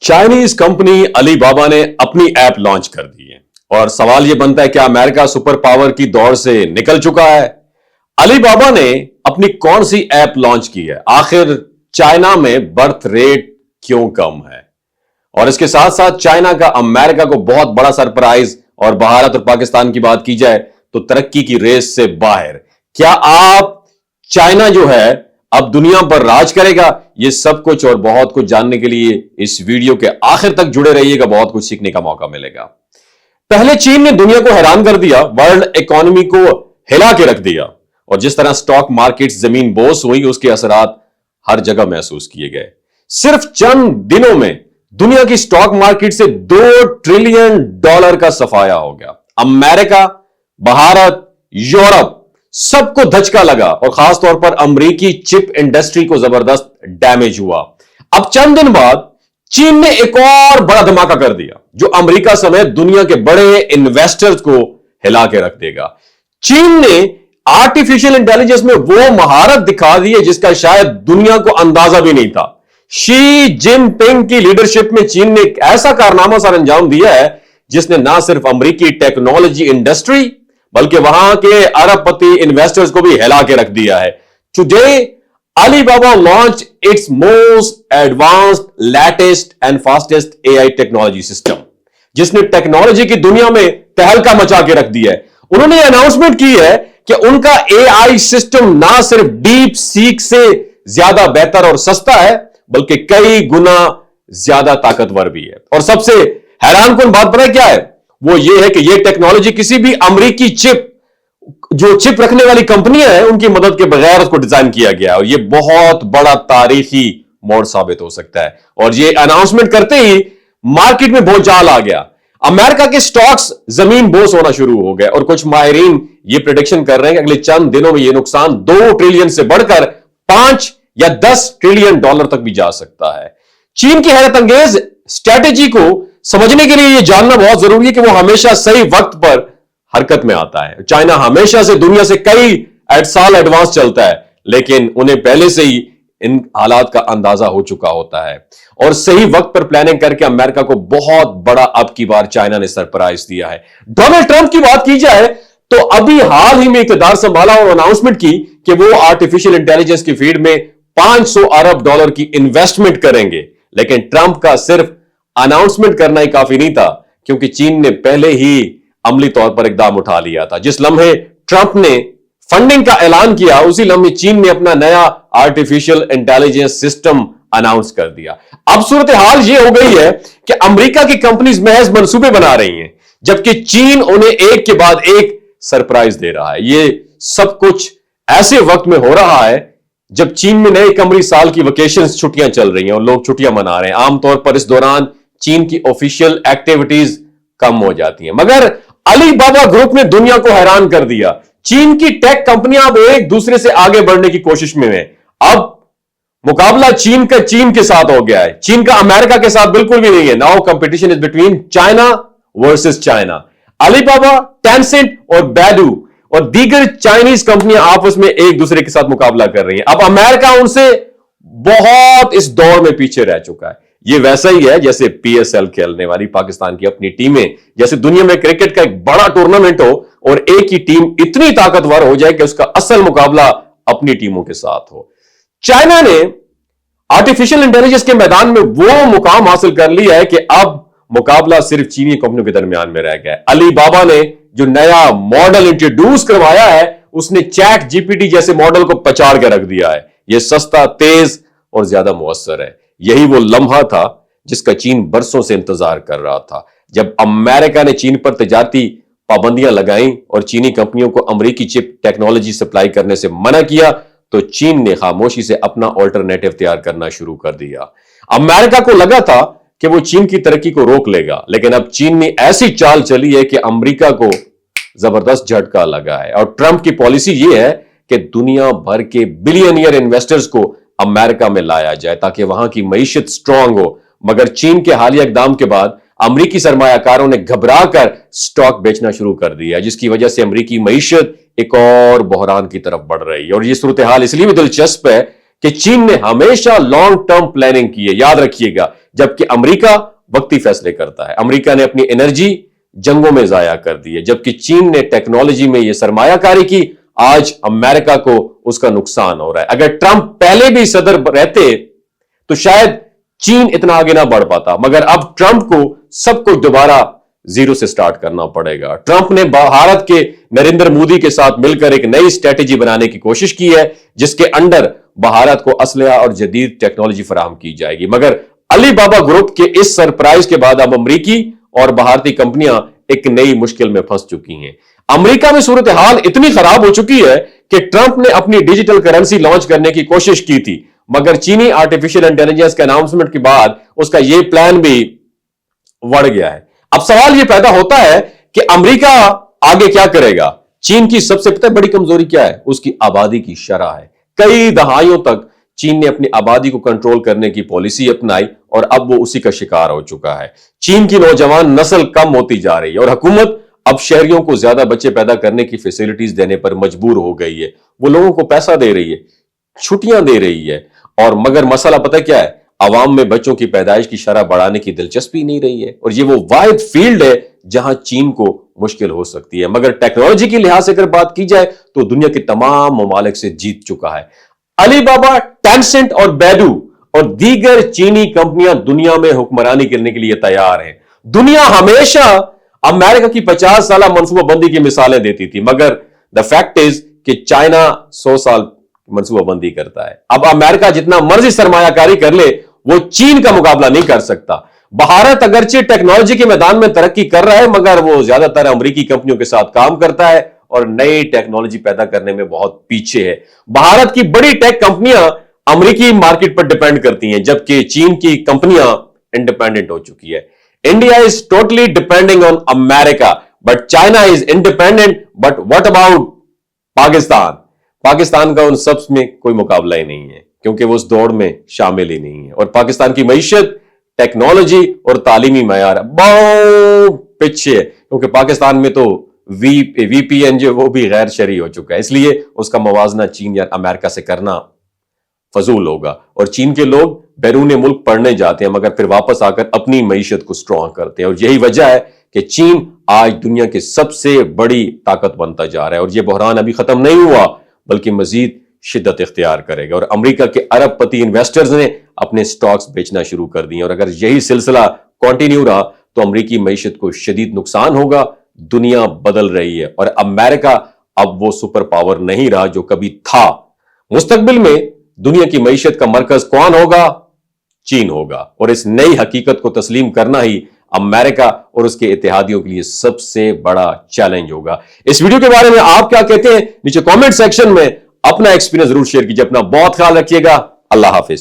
Chinese company Ali बाबा ने अपनी app launch कर दी है और सवाल यह बनता है क्या अमेरिका सुपर पावर की दौड़ से निकल चुका है। अली बाबा ने अपनी कौन सी ऐप लॉन्च की है, आखिर चाइना में बर्थ रेट क्यों कम है, और इसके साथ साथ चाइना का अमेरिका को बहुत बड़ा सरप्राइज, और भारत और पाकिस्तान की बात की जाए तो तरक्की की रेस से बाहर। क्या आप चाइना जो है अब दुनिया पर राज करेगा? ये सब कुछ और बहुत कुछ जानने के लिए इस वीडियो के आखिर तक जुड़े रहिएगा, बहुत कुछ सीखने का मौका मिलेगा। पहले चीन ने दुनिया को हैरान कर दिया, वर्ल्ड इकोनॉमी को हिला के रख दिया, और जिस तरह स्टॉक मार्केट जमीन बोस हुई उसके असरात हर जगह महसूस किए गए। सिर्फ चंद दिनों में दुनिया की स्टॉक मार्केट से $2 ट्रिलियन का सफाया हो गया। अमेरिका, भारत, यूरोप सबको धचका लगा, और खासतौर पर अमेरिकी चिप इंडस्ट्री को जबरदस्त डैमेज हुआ। अब चंद दिन बाद चीन ने एक और बड़ा धमाका कर दिया जो अमेरिका समेत दुनिया के बड़े इन्वेस्टर्स को हिला के रख देगा। चीन ने आर्टिफिशियल इंटेलिजेंस में वो महारत दिखा दी है जिसका शायद दुनिया को अंदाजा भी नहीं था। शी जिनपिंग की लीडरशिप में चीन ने एक ऐसा कारनामा सर अंजाम दिया है जिसने ना सिर्फ अमेरिकी टेक्नोलॉजी इंडस्ट्री बल्कि वहां के अरबपति इन्वेस्टर्स को भी हिला के रख दिया है। Today Alibaba launched its most advanced, latest and fastest AI technology system, जिसने टेक्नोलॉजी की दुनिया में तहलका मचा के रख दिया है। उन्होंने अनाउंसमेंट की है कि उनका AI सिस्टम ना सिर्फ डीप सीक से ज्यादा बेहतर और सस्ता है बल्कि कई गुना ज्यादा ताकतवर भी है। और सबसे हैरानकुन बात पता है क्या है? वो ये है कि ये टेक्नोलॉजी किसी भी अमेरिकी जो चिप रखने वाली कंपनियां हैं उनकी मदद के बगैर उसको डिजाइन किया गया है, और ये बहुत बड़ा तारीखी मोड़ साबित हो सकता है। और ये अनाउंसमेंट करते ही मार्केट में भूचाल आ गया। अमेरिका के स्टॉक्स जमीन बोस होना शुरू हो गए, और कुछ माहिरीन ये प्रेडिक्शन कर रहे हैं कि अगले चंद दिनों में ये नुकसान 2 ट्रिलियन से बढ़कर 5 या 10 ट्रिलियन डॉलर तक भी जा सकता है। चीन की हैरत अंगेज स्ट्रैटेजी को समझने के लिए यह जानना बहुत जरूरी है कि वो हमेशा सही वक्त पर हरकत में आता है। चाइना हमेशा से दुनिया से कई साल एडवांस चलता है, लेकिन उन्हें पहले से ही इन हालात का अंदाजा हो चुका होता है, और सही वक्त पर प्लानिंग करके अमेरिका को बहुत बड़ा अब की बार चाइना ने सरप्राइज दिया है। डोनाल्ड ट्रंप की बात की जाए तो अभी हाल ही में इक़्तिदार संभाला और अनाउंसमेंट की कि वो आर्टिफिशियल इंटेलिजेंस की फील्ड में $500 अरब की इन्वेस्टमेंट करेंगे। लेकिन ट्रंप का सिर्फ अनाउंसमेंट करना ही काफी नहीं था, क्योंकि चीन ने पहले ही अमली तौर पर इकदाम उठा लिया था। जिस लम्हे ट्रंप ने फंडिंग का ऐलान किया उसी लम्हे चीन ने अपना नया आर्टिफिशियल इंटेलिजेंस सिस्टम अनाउंस कर दिया। अब सूरत हाल यह हो गई है कि अमेरिका की कंपनीज महज मंसूबे बना रही हैं, जबकि चीन उन्हें एक के बाद एक सरप्राइज दे रहा है। यह सब कुछ ऐसे वक्त में हो रहा है जब चीन में नए कमरी साल की वेकेशन छुट्टियां चल रही हैं और लोग छुट्टियां मना रहे हैं। आमतौर पर इस दौरान चीन की ऑफिशियल एक्टिविटीज कम हो जाती हैं, मगर अली बाबा ग्रुप ने दुनिया को हैरान कर दिया। चीन की टेक कंपनियां अब एक दूसरे से आगे बढ़ने की कोशिश में हैं। अब मुकाबला चीन के साथ हो गया है, चीन का अमेरिका के साथ बिल्कुल भी नहीं है। Now competition is between China versus China. Alibaba, Tencent और बैडू और दीगर चाइनीज कंपनियां आपस में एक दूसरे के साथ मुकाबला कर रही हैं। अब अमेरिका उनसे बहुत इस दौर में पीछे रह चुका है। ये वैसा ही है जैसे PSL खेलने वाली पाकिस्तान की अपनी टीमें, जैसे दुनिया में क्रिकेट का एक बड़ा टूर्नामेंट हो और एक ही टीम इतनी ताकतवर हो जाए कि उसका असल मुकाबला अपनी टीमों के साथ हो। चाइना ने आर्टिफिशियल इंटेलिजेंस के मैदान में वो मुकाम हासिल कर लिया है कि अब मुकाबला सिर्फ चीनी कंपनियों के दरमियान में रह गया है। अली बाबा ने जो नया मॉडल इंट्रोड्यूस करवाया है उसने चैट GPT जैसे मॉडल को पछाड़ के रख दिया है। यह सस्ता, तेज और ज्यादा मुअस्सर है। यही वो लम्हा था जिसका चीन बरसों से इंतजार कर रहा था। जब अमेरिका ने चीन पर तिजारती पाबंदियां लगाई और चीनी कंपनियों को अमेरिकी चिप टेक्नोलॉजी सप्लाई करने से मना किया तो चीन ने खामोशी से अपना ऑल्टरनेटिव तैयार करना शुरू कर दिया। अमेरिका को लगा था कि वो चीन की तरक्की को रोक लेगा, लेकिन अब चीन ने ऐसी चाल चली है कि अमेरिका को जबरदस्त झटका लगा है। और ट्रंप की पॉलिसी ये है कि दुनिया भर के बिलियनियर इन्वेस्टर्स को अमेरिका में लाया जाए ताकि वहां की मईशत स्ट्रांग हो। मगर चीन के हालिया इकदाम के बाद अमेरिकी सरमायाकारों ने घबराकर स्टॉक बेचना शुरू कर दिया, जिसकी वजह से अमेरिकी मईशत एक और बहरान की तरफ बढ़ रही है। और यह सूरत हाल इसलिए भी दिलचस्प है کہ چین نے ہمیشہ لانگ ٹرم پلاننگ کی ہے، یاد رکھیے گا، جبکہ امریکہ وقتی فیصلے کرتا ہے۔ امریکہ نے اپنی انرجی جنگوں میں ضائع کر دی ہے، جبکہ چین نے ٹیکنالوجی میں یہ سرمایہ کاری کی۔ آج امریکہ کو اس کا نقصان ہو رہا ہے۔ اگر ٹرمپ پہلے بھی صدر رہتے تو شاید چین اتنا آگے نہ بڑھ پاتا، مگر اب ٹرمپ کو سب کچھ دوبارہ زیرو سے سٹارٹ کرنا پڑے گا۔ ٹرمپ نے بھارت کے نریندر مودی کے ساتھ مل کر ایک نئی اسٹریٹجی بنانے کی کوشش کی ہے، جس کے انڈر بھارت کو اسلحہ اور جدید ٹیکنالوجی فراہم کی جائے گی۔ مگر علی بابا گروپ کے اس سرپرائز کے بعد اب امریکی اور بھارتی کمپنیاں ایک نئی مشکل میں پھنس چکی ہیں۔ امریکہ میں صورتحال اتنی خراب ہو چکی ہے کہ ٹرمپ نے اپنی ڈیجیٹل کرنسی لانچ کرنے کی کوشش کی تھی، مگر چینی آرٹیفیشل انٹیلیجنس کے اناؤنسمنٹ کے بعد اس کا یہ پلان بھی وڑ گیا ہے۔ اب سوال یہ پیدا ہوتا ہے کہ امریکہ آگے کیا کرے گا؟ چین کی سب سے بڑی کمزوری کیا ہے؟ اس کی آبادی کی شرح ہے۔ کئی دہائیوں تک چین نے اپنی آبادی کو کنٹرول کرنے کی پالیسی اپنائی اور اب وہ اسی کا شکار ہو چکا ہے۔ چین کی نوجوان نسل کم ہوتی جا رہی ہے اور حکومت اب شہریوں کو زیادہ بچے پیدا کرنے کی فیسلٹیز دینے پر مجبور ہو گئی ہے۔ وہ لوگوں کو پیسہ دے رہی ہے، چھٹیاں دے رہی ہے، اور مگر مسئلہ پتہ کیا ہے؟ عوام میں بچوں کی پیدائش کی شرح بڑھانے کی دلچسپی نہیں رہی ہے، اور یہ وہ واحد فیلڈ ہے جہاں چین کو مشکل ہو سکتی ہے۔ مگر ٹیکنالوجی کی لحاظ سے اگر بات کی جائے تو دنیا کے تمام ممالک سے جیت چکا ہے۔ علی بابا، ٹینسنٹ اور بیڈو اور دیگر چینی کمپنیاں دنیا میں حکمرانی کرنے کے لیے تیار ہیں۔ دنیا ہمیشہ امریکہ کی 50 سالہ منصوبہ بندی کی مثالیں دیتی تھی، مگر the fact is کہ چائنا 100 سال منصوبہ بندی کرتا ہے۔ اب امریکہ جتنا مرضی سرمایہ کاری کر لے وہ چین کا مقابلہ نہیں کر سکتا۔ بھارت اگرچہ ٹیکنالوجی کے میدان میں ترقی کر رہا ہے، مگر وہ زیادہ تر امریکی کمپنیوں کے ساتھ کام کرتا ہے اور نئی ٹیکنالوجی پیدا کرنے میں بہت پیچھے ہے۔ بھارت کی بڑی ٹیک کمپنیاں امریکی مارکیٹ پر ڈیپینڈ کرتی ہیں، جبکہ چین کی کمپنیاں انڈیپینڈنٹ ہو چکی ہے۔ India is totally depending on America, but China is independent. But what about Pakistan? Pakistan کا ان سب میں کوئی مقابلہ ہی نہیں ہے، کیونکہ وہ اس دوڑ میں شامل ہی نہیں ہے، اور پاکستان کی معیشت، ٹیکنالوجی اور تعلیمی معیار بہت پیچھے ہے، کیونکہ پاکستان میں تو وی پی این جو وہ بھی غیر شرعی ہو چکا ہے، اس لیے اس کا موازنہ چین یا امریکہ سے کرنا فضول ہوگا۔ اور چین کے لوگ بیرون ملک پڑھنے جاتے ہیں، مگر پھر واپس آ کر اپنی معیشت کو سٹرونگ کرتے ہیں، اور یہی وجہ ہے کہ چین آج دنیا کی سب سے بڑی طاقت بنتا جا رہا ہے، اور یہ بحران ابھی ختم نہیں ہوا بلکہ مزید شدت اختیار کرے گا۔ اور امریکہ کے ارب پتی انویسٹرز نے اپنے سٹاکس بیچنا شروع کر دیے، اور اگر یہی سلسلہ کنٹینیو رہا تو امریکی معیشت کو شدید نقصان ہوگا۔ دنیا بدل رہی ہے اور امریکہ اب وہ سپر پاور نہیں رہا جو کبھی تھا۔ مستقبل میں دنیا کی معیشت کا مرکز کون ہوگا؟ چین ہوگا، اور اس نئی حقیقت کو تسلیم کرنا ہی امریکہ اور اس کے اتحادیوں کے لیے سب سے بڑا چیلنج ہوگا۔ اس ویڈیو کے بارے میں آپ کیا کہتے ہیں؟ نیچے کامنٹ سیکشن میں اپنا ایکسپیرینس ضرور شیئر کیجئے۔ اپنا بہت خیال رکھیے گا۔ اللہ حافظ۔